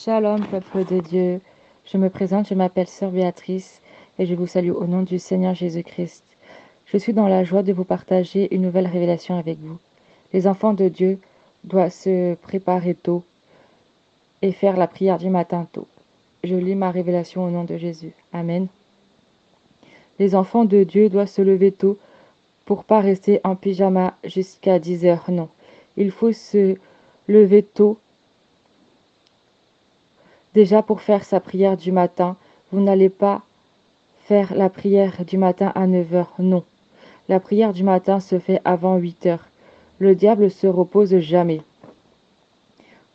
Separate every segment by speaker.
Speaker 1: Shalom, peuple de Dieu. Je me présente, je m'appelle Sœur Béatrice et je vous salue au nom du Seigneur Jésus-Christ. Je suis dans la joie de vous partager une nouvelle révélation avec vous. Les enfants de Dieu doivent se préparer tôt et faire la prière du matin tôt. Je lis ma révélation au nom de Jésus. Amen. Les enfants de Dieu doivent se lever tôt pour pas rester en pyjama jusqu'à 10 heures. Non, il faut se lever tôt. Déjà pour faire sa prière du matin, vous n'allez pas faire la prière du matin à 9 heures. Non, la prière du matin se fait avant 8 heures. Le diable se repose jamais.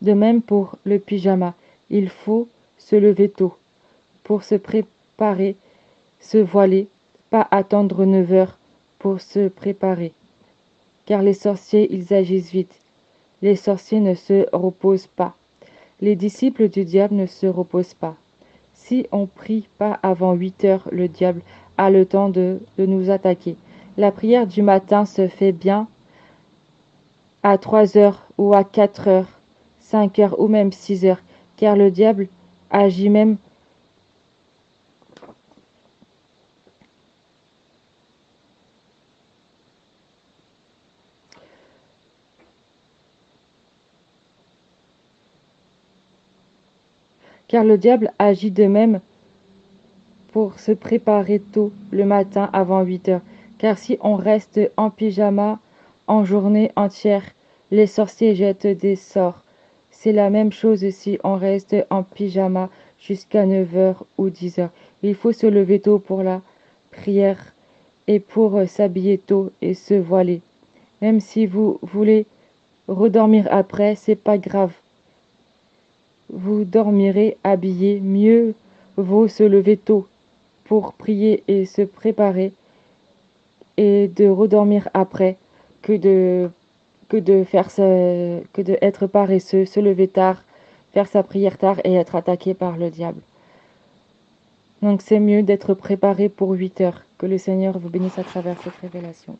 Speaker 1: De même pour le pyjama, il faut se lever tôt pour se préparer, se voiler, pas attendre 9 heures pour se préparer. Car les sorciers, ils agissent vite. Les sorciers ne se reposent pas. Les disciples du diable ne se reposent pas. Si on prie pas avant 8 heures, le diable a le temps de nous attaquer. La prière du matin se fait bien à 3 heures ou à 4 heures, 5 heures ou même 6 heures, car le diable agit même car le diable agit de même pour se préparer tôt le matin avant 8 heures. Car si on reste en pyjama en journée entière, les sorciers jettent des sorts. C'est la même chose si on reste en pyjama jusqu'à 9 heures ou 10 heures. Il faut se lever tôt pour la prière et pour s'habiller tôt et se voiler. Même si vous voulez redormir après, c'est pas grave. Vous dormirez habillé, mieux vaut se lever tôt pour prier et se préparer et de redormir après que de que de être paresseux, se lever tard, faire sa prière tard et être attaqué par le diable. Donc c'est mieux d'être préparé pour 8 heures. Que le Seigneur vous bénisse à travers cette révélation.